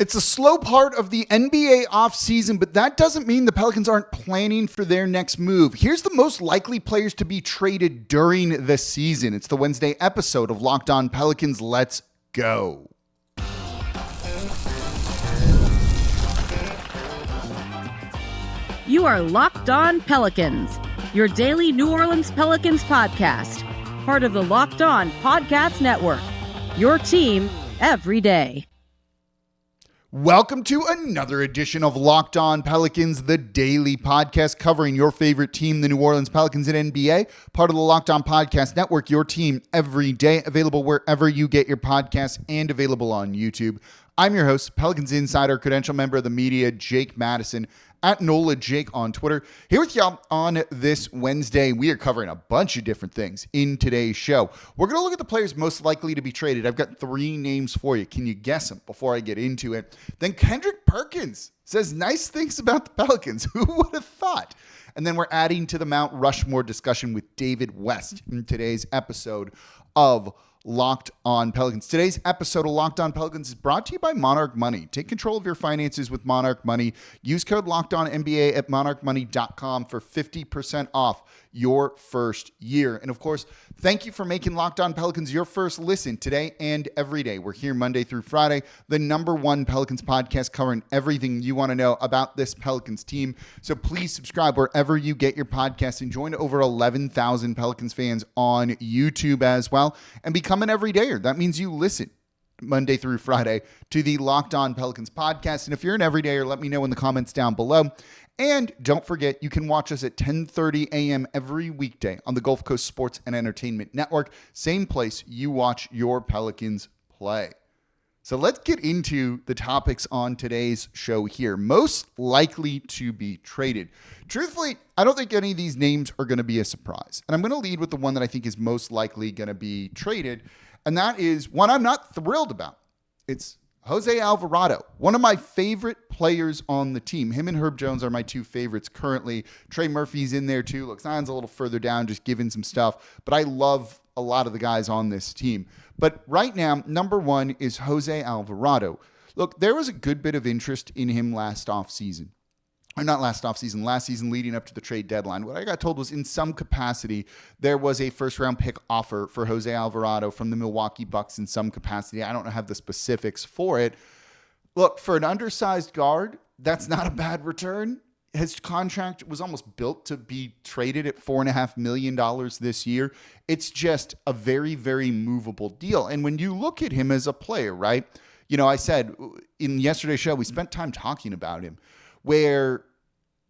It's a slow part of the NBA offseason, but that doesn't mean the Pelicans aren't planning for their next move. Here's the most likely players to be traded during the season. It's the Wednesday episode of Locked On Pelicans. Let's go. You are Locked On Pelicans, your daily New Orleans Pelicans podcast, part of the Locked On Podcast Network, your team every day. Welcome to another edition of Locked On Pelicans, the daily podcast covering your favorite team, the New Orleans Pelicans at NBA, part of the Locked On Podcast Network, your team every day, available wherever you get your podcasts and available on YouTube. I'm your host, Pelicans Insider, credential member of the media, Jake Madison, at NOLA Jake on Twitter. Here with y'all on this Wednesday. We are covering a bunch of different things in today's show. We're going to look at the players most likely to be traded. I've got 3 names for you. Can you guess them before I get into it? Then Kendrick Perkins says nice things about the Pelicans. Who would have thought? And then we're adding to the Mount Rushmore discussion with David West in today's episode of Locked On Pelicans. Today's episode of Locked On Pelicans is brought to you by Monarch Money. Take control of your finances with Monarch Money. Use code LOCKEDONNBA at monarchmoney.com for 50% off your first year. And of course, thank you for making Locked On Pelicans your first listen today and every day. We're here Monday through Friday, the #1 Pelicans podcast covering everything you want to know about this Pelicans team. So please subscribe wherever you get your podcasts and join over 11,000 Pelicans fans on YouTube as well and become an everydayer. That means you listen Monday through Friday to the Locked On Pelicans podcast. And if you're an everydayer, let me know in the comments down below. And don't forget, you can watch us at 10:30 a.m. every weekday on the Gulf Coast Sports and Entertainment Network. Same place you watch your Pelicans play. So let's get into the topics on today's show here. Most likely to be traded. Truthfully, I don't think any of these names are going to be a surprise. And I'm going to lead with the one that I think is most likely going to be traded. And that is one I'm not thrilled about. It's Jose Alvarado, one of my favorite players on the team. Him and Herb Jones are my 2 favorites currently. Trey Murphy's in there too. Look, Zion's a little further down, just giving some stuff. But I love a lot of the guys on this team. But right now, #1 is Jose Alvarado. Look, there was a good bit of interest in him last season leading up to the trade deadline. What I got told was in some capacity, there was a first-round pick offer for Jose Alvarado from the Milwaukee Bucks in some capacity. I don't have the specifics for it. Look, for an undersized guard, that's not a bad return. His contract was almost built to be traded at $4.5 million this year. It's just a very, very movable deal. And when you look at him as a player, right? You know, I said in yesterday's show, we spent time talking about him, where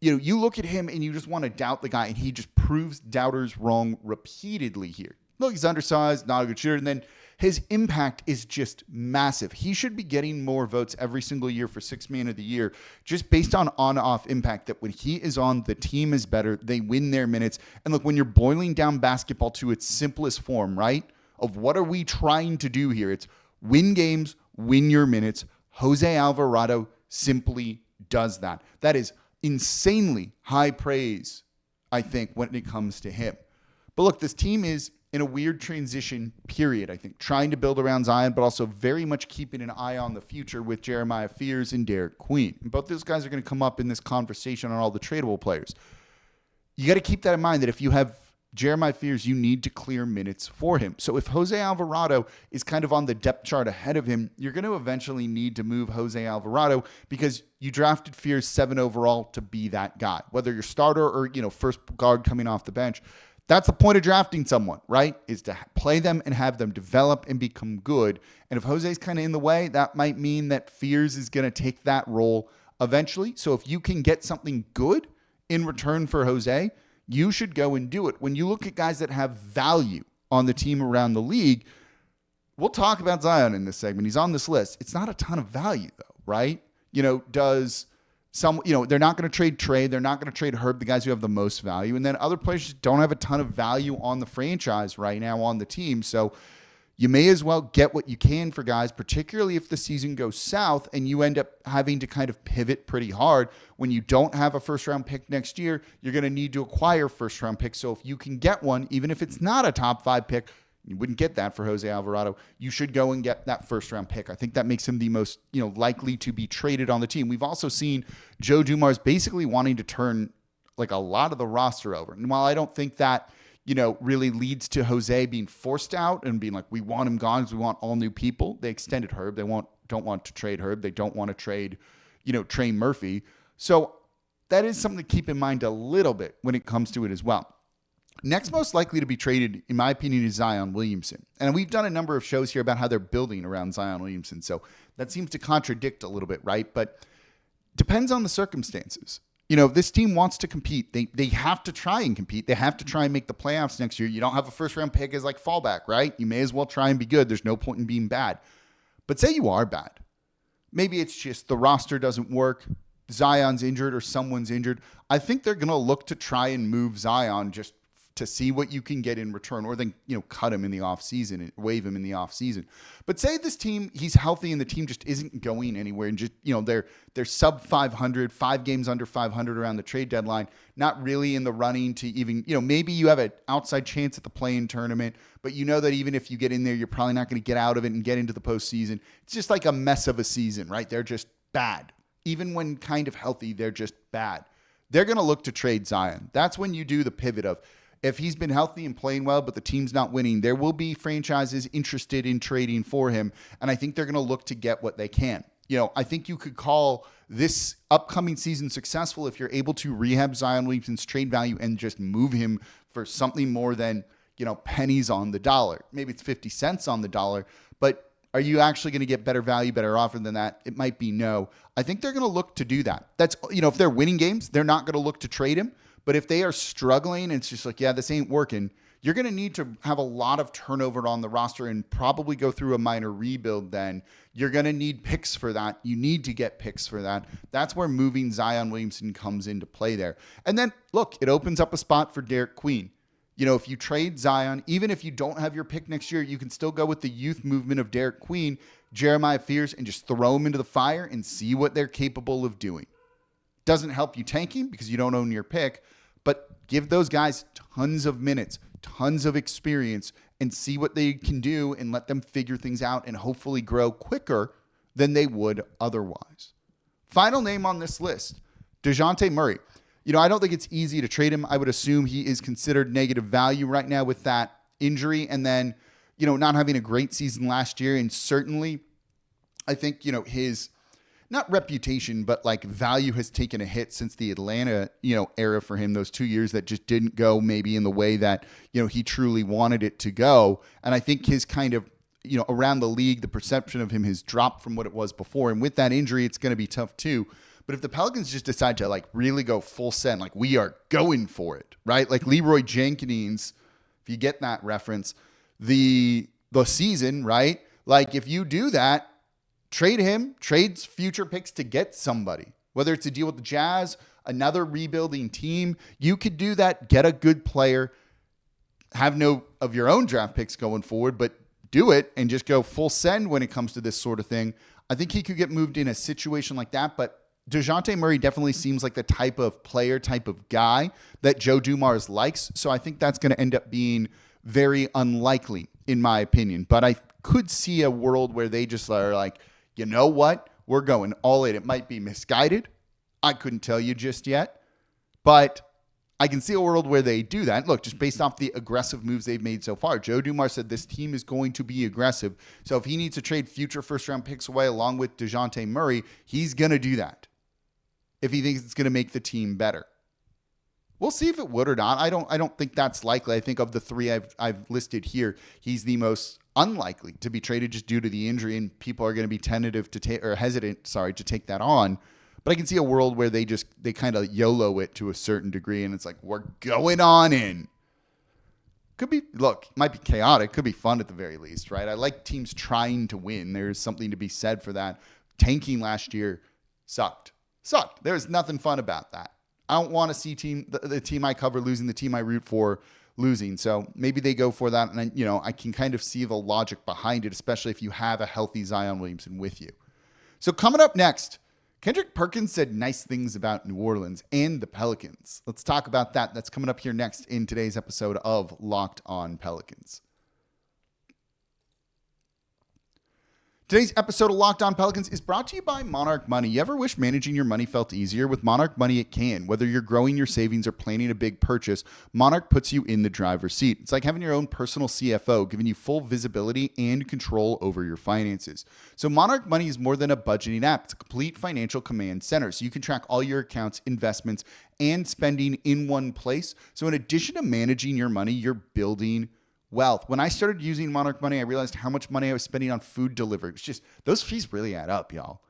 you look at him and you just want to doubt the guy, and he just proves doubters wrong repeatedly here. Look, he's undersized, not a good shooter, and then his impact is just massive. He should be getting more votes every single year for 6th man of the year, just based on-off impact, that when he is on, the team is better, they win their minutes. And look, when you're boiling down basketball to its simplest form, right, of what are we trying to do here? It's win games, win your minutes. Jose Alvarado simply does that. That is insanely high praise, I think, when it comes to him. But look, this team is in a weird transition period, I think, trying to build around Zion, but also very much keeping an eye on the future with Jeremiah Fears and Derek Queen. And both those guys are going to come up in this conversation on all the tradable players. You got to keep that in mind, that if you have Jeremiah Fears, you need to clear minutes for him. So if Jose Alvarado is kind of on the depth chart ahead of him, you're going to eventually need to move Jose Alvarado, because you drafted Fears 7 overall to be that guy. Whether you're starter or, first guard coming off the bench, that's the point of drafting someone, right? Is to play them and have them develop and become good. And if Jose's kind of in the way, that might mean that Fears is going to take that role eventually. So if you can get something good in return for Jose, you should go and do it. When you look at guys that have value on the team around the league, we'll talk about Zion in this segment. He's on this list. It's not a ton of value, though, right? They're not going to trade Trey. They're not going to trade Herb, the guys who have the most value. And then other players just don't have a ton of value on the franchise right now on the team. So you may as well get what you can for guys, particularly if the season goes south and you end up having to kind of pivot pretty hard. When you don't have a first-round pick next year, you're going to need to acquire first-round picks. So if you can get one, even if it's not a top 5 pick, You wouldn't get that for Jose Alvarado. You should go and get that first-round pick. I think that makes him the most, likely to be traded on the team. We've also seen Joe Dumars basically wanting to turn like a lot of the roster over. And while I don't think that, really leads to Jose being forced out and being like, we want him gone because we want all new people. They extended Herb. They don't want to trade Herb. They don't want to trade, Trey Murphy. So that is something to keep in mind a little bit when it comes to it as well. Next most likely to be traded, in my opinion, is Zion Williamson. And we've done a number of shows here about how they're building around Zion Williamson. So that seems to contradict a little bit, right? But depends on the circumstances. If this team wants to compete, they have to try and compete. They have to try and make the playoffs next year. You don't have a first-round pick as like fallback, right? You may as well try and be good. There's no point in being bad. But say you are bad. Maybe it's just the roster doesn't work. Zion's injured or someone's injured. I think they're going to look to try and move Zion just to see what you can get in return, or then, cut him in the offseason and waive him in the offseason. But say this team, he's healthy and the team just isn't going anywhere and just, they're sub 500, 5 games under 500 around the trade deadline, not really in the running to even, maybe you have an outside chance at the play-in tournament, but that even if you get in there, you're probably not going to get out of it and get into the postseason. It's just like a mess of a season, right? They're just bad. Even when kind of healthy, they're just bad. They're going to look to trade Zion. That's when you do the pivot of, if he's been healthy and playing well, but the team's not winning, there will be franchises interested in trading for him. And I think they're going to look to get what they can. I think you could call this upcoming season successful if you're able to rehab Zion Williamson's trade value and just move him for something more than, pennies on the dollar. Maybe it's 50 cents on the dollar, but are you actually going to get better value, better offer than that? It might be no. I think they're going to look to do that. That's, if they're winning games, they're not going to look to trade him. But if they are struggling and it's just like, this ain't working, you're going to need to have a lot of turnover on the roster and probably go through a minor rebuild then. You're going to need picks for that. You need to get picks for that. That's where moving Zion Williamson comes into play there. And then, look, it opens up a spot for Derek Queen. If you trade Zion, even if you don't have your pick next year, you can still go with the youth movement of Derek Queen, Jeremiah Fears, and just throw them into the fire and see what they're capable of doing. Doesn't help you tanking because you don't own your pick, but give those guys tons of minutes, tons of experience, and see what they can do and let them figure things out and hopefully grow quicker than they would otherwise. Final name on this list, DeJounte Murray. I don't think it's easy to trade him. I would assume he is considered negative value right now with that injury and then, not having a great season last year. And certainly, I think, his not reputation, but like value has taken a hit since the Atlanta, era for him, those 2 years that just didn't go maybe in the way that, he truly wanted it to go. And I think his kind of, around the league, the perception of him has dropped from what it was before. And with that injury, it's going to be tough too. But if the Pelicans just decide to like really go full send, like we are going for it, right? Like Leroy Jenkins, if you get that reference, the season, right? Like if you do that, trade him, trades future picks to get somebody, whether it's a deal with the Jazz, another rebuilding team, you could do that, get a good player, have no of your own draft picks going forward, but do it and just go full send when it comes to this sort of thing. I think he could get moved in a situation like that, but DeJounte Murray definitely seems like the type of player, type of guy that Joe Dumars likes. So I think that's going to end up being very unlikely, in my opinion. But I could see a world where they just are like, you know what? We're going all in. It might be misguided. I couldn't tell you just yet. But I can see a world where they do that. Look, just based off the aggressive moves they've made so far. Joe Dumars said this team is going to be aggressive. So if he needs to trade future first-round picks away along with DeJounte Murray, he's going to do that if he thinks it's going to make the team better. We'll see if it would or not. I don't think that's likely. I think of the three I've listed here, he's the most unlikely to be traded just due to the injury, and people are going to be hesitant to take that on. But I can see a world where they kind of YOLO it to a certain degree, and it's like, we're going on in. Might be chaotic, could be fun at the very least, right? I like teams trying to win. There's something to be said for that. Tanking last year sucked. There's nothing fun about that. I don't want to see the team I cover losing, the team I root for losing. So maybe they go for that. And I can kind of see the logic behind it, especially if you have a healthy Zion Williamson with you. So coming up next, Kendrick Perkins said nice things about New Orleans and the Pelicans. Let's talk about that. That's coming up here next in today's episode of Locked On Pelicans. Today's episode of Locked On Pelicans is brought to you by Monarch Money. You ever wish managing your money felt easier? With Monarch Money, it can. Whether you're growing your savings or planning a big purchase, Monarch puts you in the driver's seat. It's like having your own personal CFO, giving you full visibility and control over your finances. So Monarch Money is more than a budgeting app. It's a complete financial command center, so you can track all your accounts, investments, and spending in one place. So in addition to managing your money, you're building wealth. When I started using Monarch Money, I realized how much money I was spending on food delivery. It's just, those fees really add up, y'all.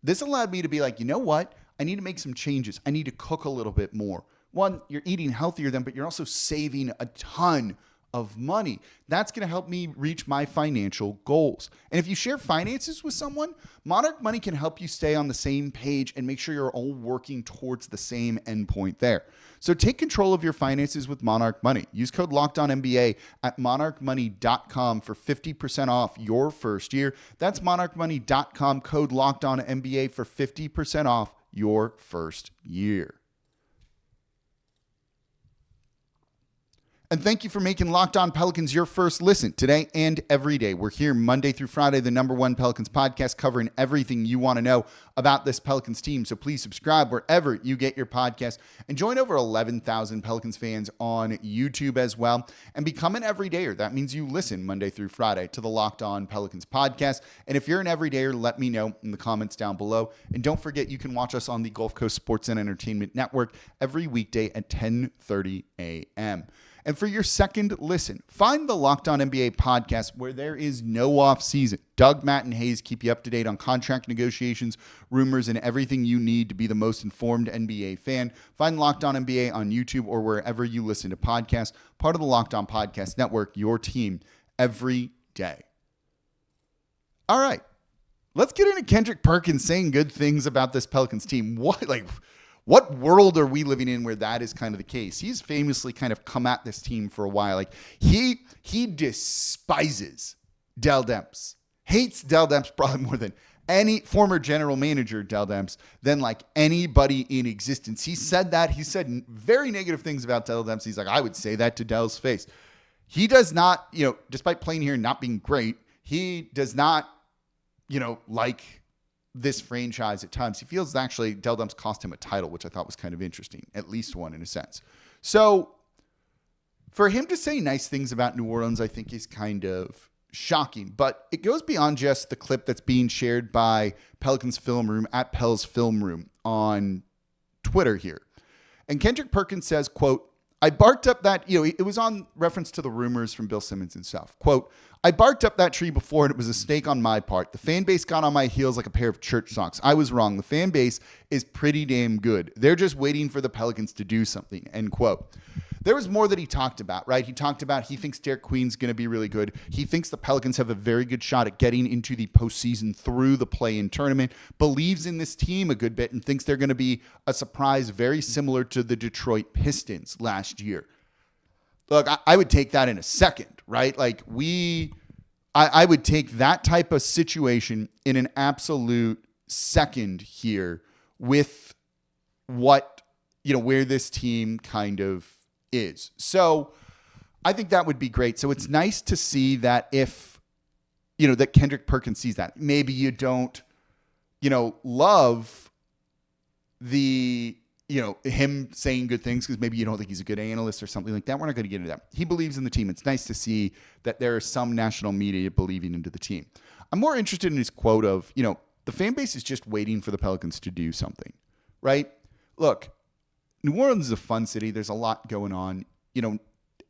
This allowed me to be like, you know what? I need to make some changes. I need to cook a little bit more. One, you're eating healthier then, but you're also saving a ton of money. That's going to help me reach my financial goals. And if you share finances with someone, Monarch Money can help you stay on the same page and make sure you're all working towards the same endpoint there. So take control of your finances with Monarch Money. Use code LOCKEDONNBA at monarchmoney.com for 50% off your first year. That's monarchmoney.com, code LOCKEDONNBA for 50% off your first year. And thank you for making Locked On Pelicans your first listen today and every day. We're here Monday through Friday, the #1 Pelicans podcast, covering everything you want to know about this Pelicans team. So please subscribe wherever you get your podcast and join over 11,000 Pelicans fans on YouTube as well and become an everydayer. That means you listen Monday through Friday to the Locked On Pelicans podcast. And if you're an everydayer, let me know in the comments down below. And don't forget, you can watch us on the Gulf Coast Sports and Entertainment Network every weekday at 10:30 a.m. And for your second listen, find the Locked On NBA podcast where there is no off season. Doug, Matt, and Hayes keep you up to date on contract negotiations, rumors, and everything you need to be the most informed NBA fan. Find Locked On NBA on YouTube or wherever you listen to podcasts. Part of the Locked On Podcast Network, your team every day. All right, let's get into Kendrick Perkins saying good things about this Pelicans team. What world are we living in where that is kind of the case? He's famously kind of come at this team for a while. Like he despises Dell Demps, hates Dell Demps probably more than any former general manager Dell Demps than like anybody in existence. He said that. He said very negative things about Dell Demps. He's like, I would say that to Dell's face. He does not, despite playing here and not being great, he does not, like this franchise at times. He feels actually Dell Demps cost him a title, which I thought was kind of interesting, at least one in a sense. So for him to say nice things about New Orleans, I think is kind of shocking, but it goes beyond just the clip that's being shared by Pelicans Film Room at Pel's Film Room on Twitter here. And Kendrick Perkins says, quote, I barked up that, it was on reference to the rumors from Bill Simmons and stuff. Quote, I barked up that tree before and it was a mistake on my part. The fan base got on my heels like a pair of church socks. I was wrong. The fan base is pretty damn good. They're just waiting for the Pelicans to do something, end quote. There was more that he talked about, right? He talked about he thinks Derek Queen's going to be really good. He thinks the Pelicans have a very good shot at getting into the postseason through the play-in tournament, believes in this team a good bit, and thinks they're going to be a surprise very similar to the Detroit Pistons last year. Look, I would take that in a second, right? I would take that type of situation in an absolute second here with what, where this team kind of is. So I think that would be great. So it's nice to see that if, that Kendrick Perkins sees that. Maybe you don't, love the, him saying good things because maybe you don't think he's a good analyst or something like that. We're not going to get into that. He believes in the team. It's nice to see that there are some national media believing into the team. I'm more interested in his quote of, the fan base is just waiting for the Pelicans to do something, right? Look, New Orleans is a fun city. There's a lot going on.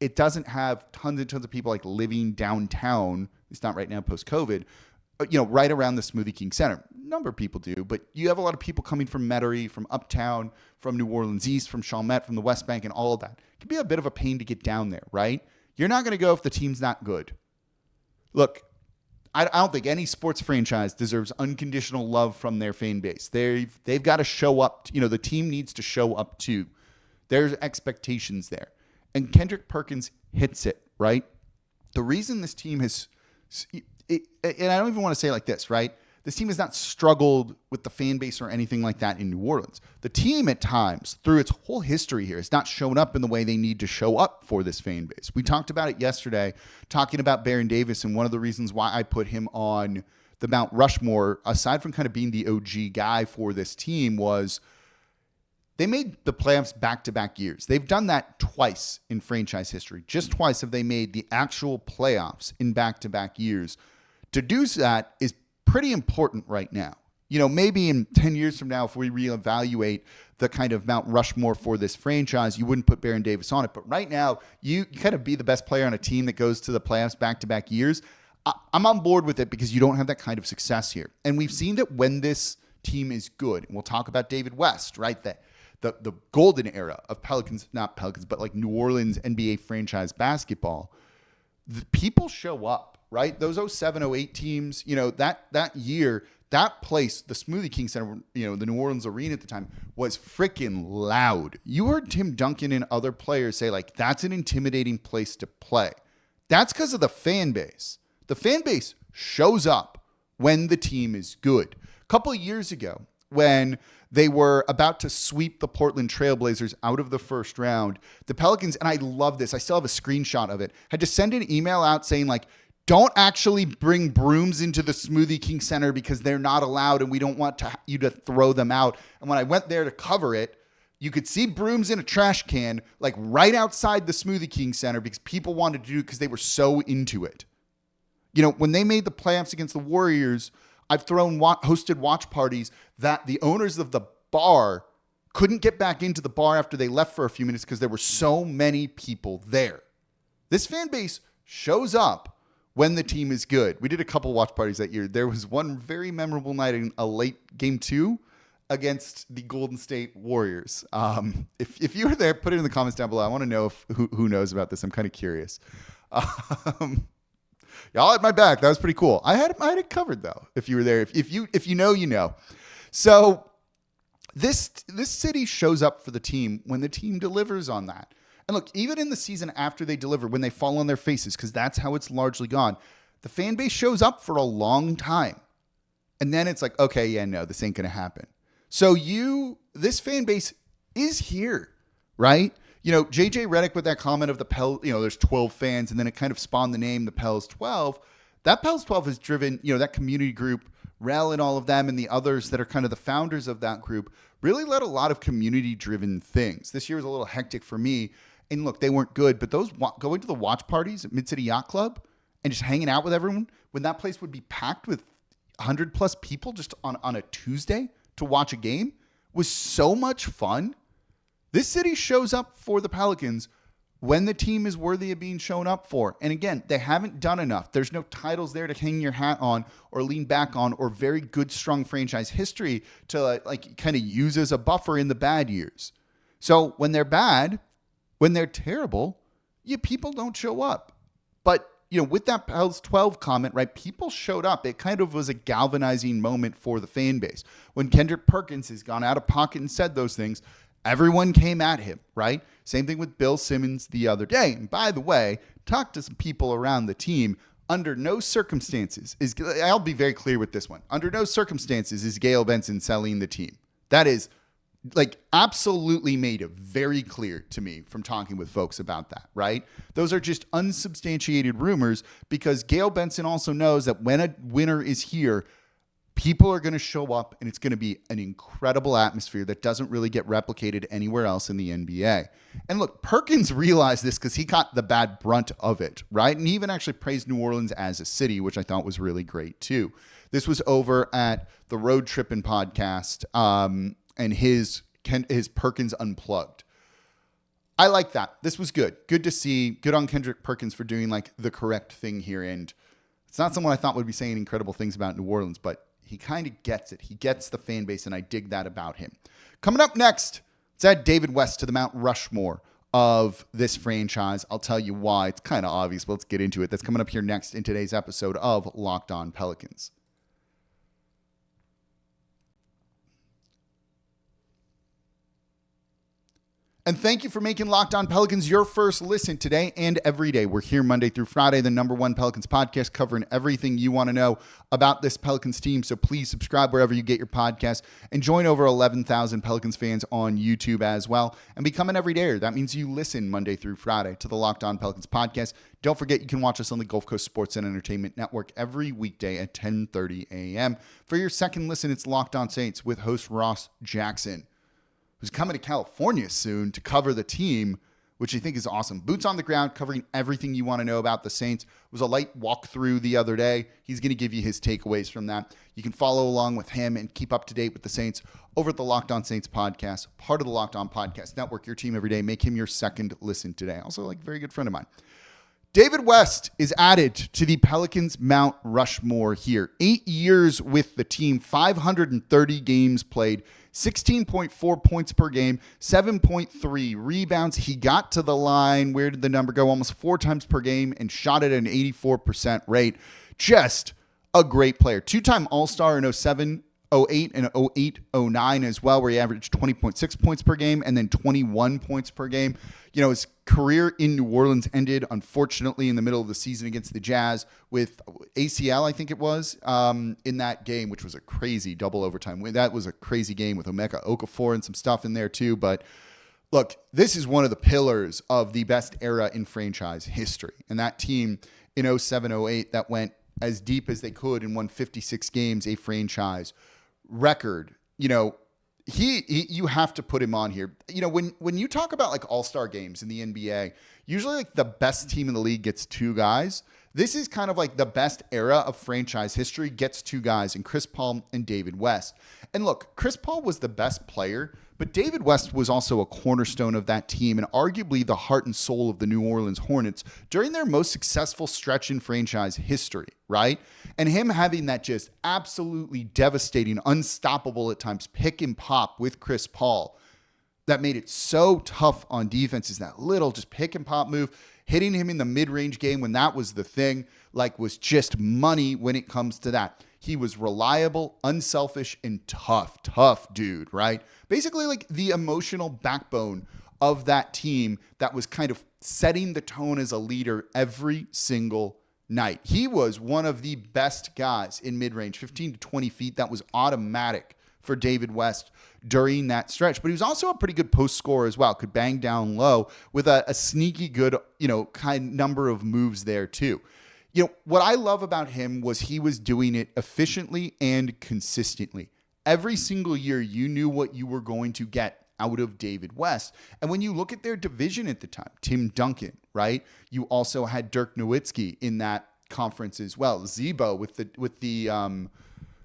It doesn't have tons and tons of people like living downtown. It's not right now post-COVID, right around the Smoothie King Center. A number of people do, but you have a lot of people coming from Metairie, from Uptown, from New Orleans East, from Chalmette, from the West Bank, and all of that. It can be a bit of a pain to get down there, right? You're not going to go if the team's not good. Look, I don't think any sports franchise deserves unconditional love from their fan base. They've got to show up. The team needs to show up too. There's expectations there. And Kendrick Perkins hits it, right? The reason this team has, and I don't even want to say it like this, right? This team has not struggled with the fan base or anything like that in New Orleans. The team at times, through its whole history here, has not shown up in the way they need to show up for this fan base. We talked about it yesterday, talking about Baron Davis, and one of the reasons why I put him on the Mount Rushmore, aside from kind of being the OG guy for this team, was they made the playoffs back-to-back years. They've done that twice in franchise history. Just twice have they made the actual playoffs in back-to-back years. To do that is pretty important right now. Maybe in 10 years from now, if we reevaluate the kind of Mount Rushmore for this franchise, you wouldn't put Baron Davis on it. But right now, you kind of be the best player on a team that goes to the playoffs back-to-back years. I'm on board with it because you don't have that kind of success here. And we've seen that when this team is good, and we'll talk about David West, right? The golden era of not Pelicans, but like New Orleans NBA franchise basketball, the people show up, right? Those 07, 08 teams, that year, that place, the Smoothie King Center, the New Orleans Arena at the time, was freaking loud. You heard Tim Duncan and other players say, like, that's an intimidating place to play. That's because of the fan base. The fan base shows up when the team is good. A couple of years ago, when they were about to sweep the Portland Trailblazers out of the first round, the Pelicans, and I love this, I still have a screenshot of it, had to send an email out saying, like, don't actually bring brooms into the Smoothie King Center because they're not allowed and we don't want you to throw them out. And when I went there to cover it, you could see brooms in a trash can, like right outside the Smoothie King Center, because people wanted to do it because they were so into it. When they made the playoffs against the Warriors, I've hosted watch parties that the owners of the bar couldn't get back into the bar after they left for a few minutes because there were so many people there. This fan base shows up when the team is good. We did a couple watch parties that year. There was one very memorable night in a late game 2 against the Golden State Warriors. If you were there, put it in the comments down below. I want to know who knows about this. I'm kind of curious. Y'all had my back. That was pretty cool. I had it covered though. If you were there, if you know, you know. So this city shows up for the team when the team delivers on that. And look, even in the season after they deliver, when they fall on their faces, because that's how it's largely gone, the fan base shows up for a long time. And then it's like, okay, yeah, no, this ain't going to happen. So this fan base is here, right? JJ Redick with that comment of the Pels, there's 12 fans, and then it kind of spawned the name, the Pels 12. That Pels 12 has driven, that community group, Rel and all of them, and the others that are kind of the founders of that group, really led a lot of community-driven things. This year was a little hectic for me. And look, they weren't good, but those going to the watch parties at Mid-City Yacht Club and just hanging out with everyone, when that place would be packed with 100-plus people just on a Tuesday to watch a game, was so much fun. This city shows up for the Pelicans when the team is worthy of being shown up for. And again, they haven't done enough. There's no titles there to hang your hat on or lean back on, or very good, strong franchise history to kind of use as a buffer in the bad years. So when they're bad, when they're terrible, people don't show up. But, with that Pels 12 comment, right, people showed up. It kind of was a galvanizing moment for the fan base. When Kendrick Perkins has gone out of pocket and said those things, everyone came at him, right? Same thing with Bill Simmons the other day. And by the way, talk to some people around the team. Under no circumstances I'll be very clear with this one. Under no circumstances is Gail Benson selling the team. That is absolutely made it very clear to me from talking with folks about that, right? Those are just unsubstantiated rumors, because Gail Benson also knows that when a winner is here, people are going to show up and it's going to be an incredible atmosphere that doesn't really get replicated anywhere else in the NBA. And look, Perkins realized this because he got the bad brunt of it, right? And he even actually praised New Orleans as a city, which I thought was really great too. This was over at the Road Trippin' podcast, and his Perkins Unplugged. I like that. This was good. Good to see. Good on Kendrick Perkins for doing the correct thing here. And it's not someone I thought would be saying incredible things about New Orleans, but he kind of gets it. He gets the fan base, and I dig that about him. Coming up next, let's add David West to the Mount Rushmore of this franchise. I'll tell you why. It's kind of obvious, but let's get into it. That's coming up here next in today's episode of Locked On Pelicans. And thank you for making Locked On Pelicans your first listen today and every day. We're here Monday through Friday, the #1 Pelicans podcast, covering everything you want to know about this Pelicans team. So please subscribe wherever you get your podcast and join over 11,000 Pelicans fans on YouTube as well and become an everydayer. That means you listen Monday through Friday to the Locked On Pelicans podcast. Don't forget you can watch us on the Gulf Coast Sports and Entertainment Network every weekday at 10:30 a.m. For your second listen, it's Locked On Saints with host Ross Jackson, who's coming to California soon to cover the team, which I think is awesome. Boots on the ground, covering everything you want to know about the Saints. It was a light walkthrough the other day. He's going to give you his takeaways from that. You can follow along with him and keep up to date with the Saints over at the Locked On Saints podcast, part of the Locked On Podcast Network, your team every day. Make him your second listen today. Also, like, a very good friend of mine. David West is added to the Pelicans Mount Rushmore here. 8 years with the team, 530 games played, 16.4 points per game, 7.3 rebounds. He got to the line. Where did the number go? Almost 4 times per game and shot at an 84% rate. Just a great player. 2-time All-Star in 07, 08, and 08, 09 as well, where he averaged 20.6 points per game and then 21 points per game. You know, his career in New Orleans ended, unfortunately, in the middle of the season against the Jazz with ACL, I think it was, in that game, which was a crazy double overtime win. That was a crazy game with Emeka Okafor and some stuff in there too. But look, this is one of the pillars of the best era in franchise history. And that team in 07, 08 that went as deep as they could and won 56 games, a franchise record. You know, you have to put him on here. You know, when you talk about like all-star games in the NBA, usually like the best team in the league gets 2 guys. This is kind of like the best era of franchise history gets 2 guys, in Chris Paul and David West. And look, Chris Paul was the best player, but David West was also a cornerstone of that team and arguably the heart and soul of the New Orleans Hornets during their most successful stretch in franchise history, right? And him having that just absolutely devastating, unstoppable at times pick and pop with Chris Paul that made it so tough on defense is that little just pick and pop move, hitting him in the mid-range game when that was the thing, like, was just money when it comes to that. He was reliable, unselfish, and tough dude, right? Basically like the emotional backbone of that team that was kind of setting the tone as a leader every single night. He was one of the best guys in mid-range, 15 to 20 feet. That was automatic for David West during that stretch. But he was also a pretty good post scorer as well. Could bang down low with a sneaky good, kind number of moves there too. You know, what I love about him was he was doing it efficiently and consistently. Every single year, you knew what you were going to get out of David West. And when you look at their division at the time, Tim Duncan, right? You also had Dirk Nowitzki in that conference as well. Zebo with the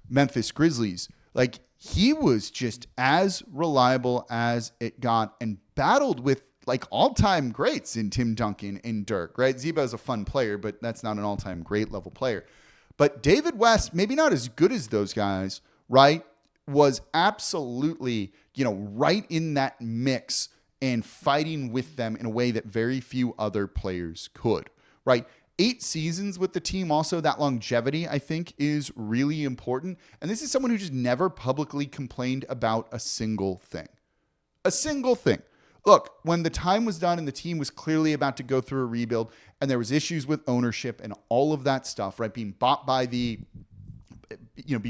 Memphis Grizzlies. Like, he was just as reliable as it got and battled with like all-time greats in Tim Duncan and Dirk, right? Zebo's a fun player, but that's not an all-time great level player. But David West, maybe not as good as those guys, right? Was absolutely, right in that mix and fighting with them in a way that very few other players could, right? 8 seasons with the team. Also, that longevity, I think, is really important. And this is someone who just never publicly complained about a single thing. A single thing. Look, when the time was done and the team was clearly about to go through a rebuild and there was issues with ownership and all of that stuff, right? Being bought by being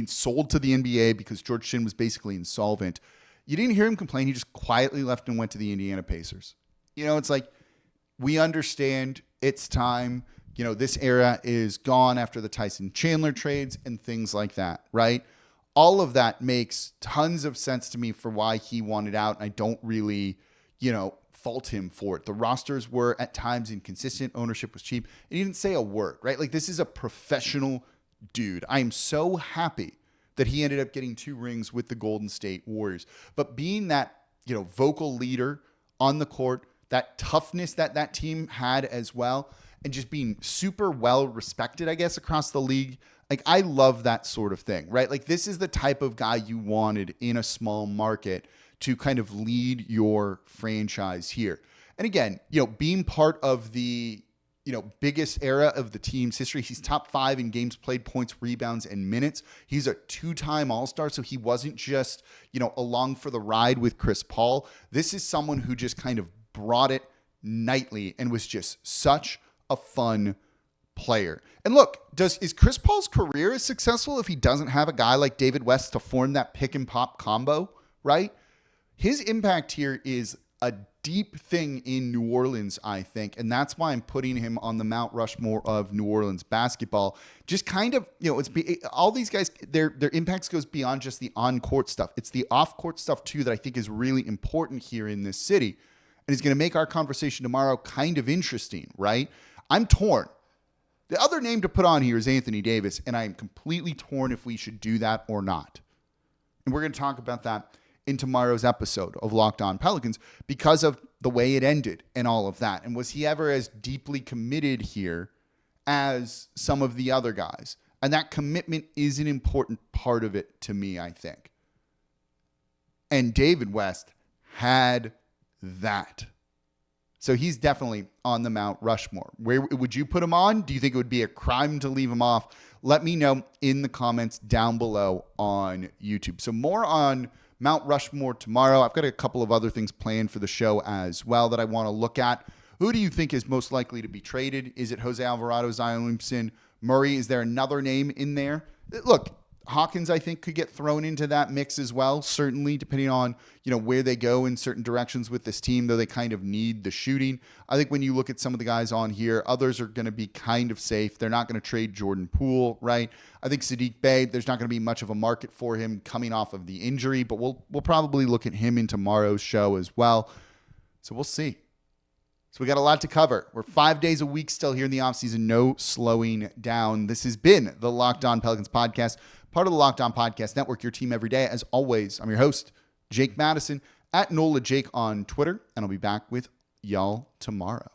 sold to the NBA because George Shinn was basically insolvent. You didn't hear him complain. He just quietly left and went to the Indiana Pacers. It's like, we understand it's time. This era is gone after the Tyson Chandler trades and things like that, right? All of that makes tons of sense to me for why he wanted out. And I don't really, fault him for it. The rosters were at times inconsistent. Ownership was cheap. And he didn't say a word, right? Like, this is a professional dude. I am so happy that he ended up getting 2 rings with the Golden State Warriors. But being that, vocal leader on the court, that toughness that team had as well, and just being super well respected, I guess, across the league. Like, I love that sort of thing, right? Like, this is the type of guy you wanted in a small market to kind of lead your franchise here. And again, being part of the biggest era of the team's history. He's top 5 in games played, points, rebounds, and minutes. He's a 2-time All-Star, so he wasn't just, along for the ride with Chris Paul. This is someone who just kind of brought it nightly and was just such a fun player. And look, is Chris Paul's career as successful if he doesn't have a guy like David West to form that pick and pop combo, right? His impact here is a deep thing in New Orleans, I think, and that's why I'm putting him on the Mount Rushmore of New Orleans basketball. Just kind of, all these guys, their impacts goes beyond just the on-court stuff. It's the off-court stuff too that I think is really important here in this city, and is going to make our conversation tomorrow kind of interesting, right? I'm torn. The other name to put on here is Anthony Davis, and I am completely torn if we should do that or not. And we're going to talk about that in tomorrow's episode of Locked On Pelicans because of the way it ended and all of that. And was he ever as deeply committed here as some of the other guys? And that commitment is an important part of it to me, I think. And David West had that. So he's definitely on the Mount Rushmore. Where would you put him on? Do you think it would be a crime to leave him off? Let me know in the comments down below on YouTube. So more on Mount Rushmore tomorrow. I've got a couple of other things planned for the show as well that I want to look at. Who do you think is most likely to be traded? Is it Jose Alvarado, Zion Williamson, Murray? Is there another name in there? Look, Hawkins, I think, could get thrown into that mix as well, certainly, depending on, where they go in certain directions with this team, though they kind of need the shooting. I think when you look at some of the guys on here, others are going to be kind of safe. They're not going to trade Jordan Poole, right? I think Saddiq Bey, there's not going to be much of a market for him coming off of the injury, but we'll probably look at him in tomorrow's show as well. So we'll see. So we got a lot to cover. We're 5 days a week still here in the offseason, no slowing down. This has been the Locked On Pelicans podcast, part of the Locked On Podcast Network, your team every day. As always, I'm your host, Jake Madison, at NOLA Jake on Twitter, and I'll be back with y'all tomorrow.